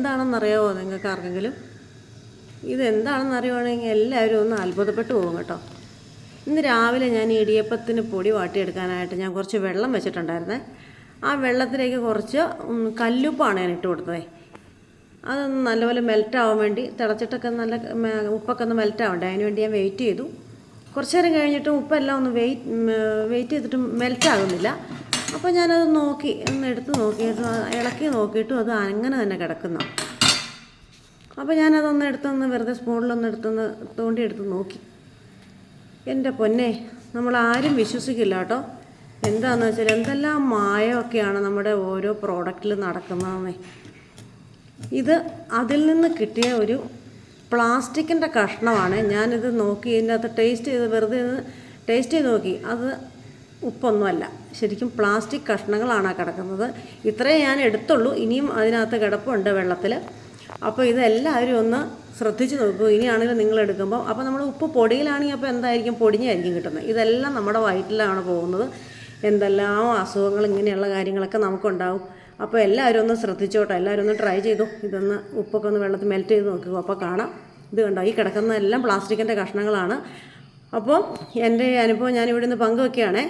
എന്താണെന്നറിയാമോ നിങ്ങൾക്ക് ആർക്കെങ്കിലും? ഇതെന്താണെന്നറിയുവാണെങ്കിൽ എല്ലാവരും ഒന്ന് അത്ഭുതപ്പെട്ടു പോകും കേട്ടോ. ഇന്ന് രാവിലെ ഞാൻ ഇടിയപ്പത്തിന് പൊടി വാട്ടിയെടുക്കാനായിട്ട് ഞാൻ കുറച്ച് വെള്ളം വെച്ചിട്ടുണ്ടായിരുന്നേ. ആ വെള്ളത്തിലേക്ക് കുറച്ച് കല്ലുപ്പാണ് ഞാൻ ഇട്ട് കൊടുത്തത്. അതൊന്ന് നല്ലപോലെ മെൽറ്റാവാൻ വേണ്ടി, തിളച്ചിട്ടൊക്കെ നല്ല ഉപ്പൊക്കെ ഒന്ന് മെൽറ്റാവണ്ടേ, അതിന് വേണ്ടി ഞാൻ വെയിറ്റ് ചെയ്തു. കുറച്ച് നേരം കഴിഞ്ഞിട്ടും ഉപ്പെല്ലാം ഒന്ന് വെയിറ്റ് ചെയ്തിട്ടും മെൽറ്റാകുന്നില്ല. അപ്പോൾ ഞാനത് നോക്കി, ഒന്ന് എടുത്ത് നോക്കിയിട്ട് ഇളക്കി നോക്കിയിട്ടും അത് അങ്ങനെ തന്നെ കിടക്കുന്നു. അപ്പോൾ ഞാനതൊന്ന് എടുത്തൊന്ന് വെറുതെ സ്പൂണിലൊന്ന് എടുത്തൊന്ന് തോണ്ടിയെടുത്ത് നോക്കി. എൻ്റെ പൊന്നെ, നമ്മളാരും വിശ്വസിക്കില്ല കേട്ടോ. എന്താണെന്ന് വെച്ചാൽ എന്തെല്ലാം മായമൊക്കെയാണ് നമ്മുടെ ഓരോ പ്രോഡക്റ്റിൽ നടക്കുന്നതെന്നേ. ഇത് അതിൽ നിന്ന് കിട്ടിയ ഒരു പ്ലാസ്റ്റിക്കിൻ്റെ കഷ്ണമാണ്. ഞാനിത് നോക്കി, ഇതിൻ്റെ അകത്ത് വെറുതെ ടേസ്റ്റ് ചെയ്ത് നോക്കി. അത് ഉപ്പൊന്നുമല്ല, ശരിക്കും പ്ലാസ്റ്റിക് കഷ്ണങ്ങളാണ് കിടക്കുന്നത്. ഇത്രയേ ഞാൻ എടുത്തുള്ളൂ, ഇനിയും അതിനകത്ത് കിടപ്പുണ്ട് വെള്ളത്തിൽ. അപ്പോൾ ഇതെല്ലാവരും ഒന്ന് ശ്രദ്ധിച്ച് നോക്കൂ. ഇനിയാണെങ്കിലും നിങ്ങൾ എടുക്കുമ്പോൾ, അപ്പോൾ നമ്മൾ ഉപ്പ് പൊടിയിലാണെങ്കിൽ അപ്പോൾ എന്തായിരിക്കും, പൊടിഞ്ഞായിരിക്കും കിട്ടുന്നത്. ഇതെല്ലാം നമ്മുടെ വയറ്റിലാണ് പോകുന്നത്. എന്തെല്ലാം അസുഖങ്ങൾ, ഇങ്ങനെയുള്ള കാര്യങ്ങളൊക്കെ നമുക്കുണ്ടാവും. അപ്പോൾ എല്ലാവരും ഒന്ന് ശ്രദ്ധിച്ചോട്ടെ, എല്ലാവരും ഒന്ന് ട്രൈ ചെയ്തു. ഇതൊന്ന് ഉപ്പൊക്കെ ഒന്ന് വെള്ളത്തിൽ മെൽറ്റ് ചെയ്ത് നോക്കുക. അപ്പോൾ കാണാം, ഇത് കണ്ടോ, ഈ കിടക്കുന്ന എല്ലാം പ്ലാസ്റ്റിക്കിൻ്റെ കഷ്ണങ്ങളാണ്. അപ്പോൾ എൻ്റെ അനുഭവം ഞാനിവിടെ നിന്ന് പങ്കുവയ്ക്കുകയാണേ.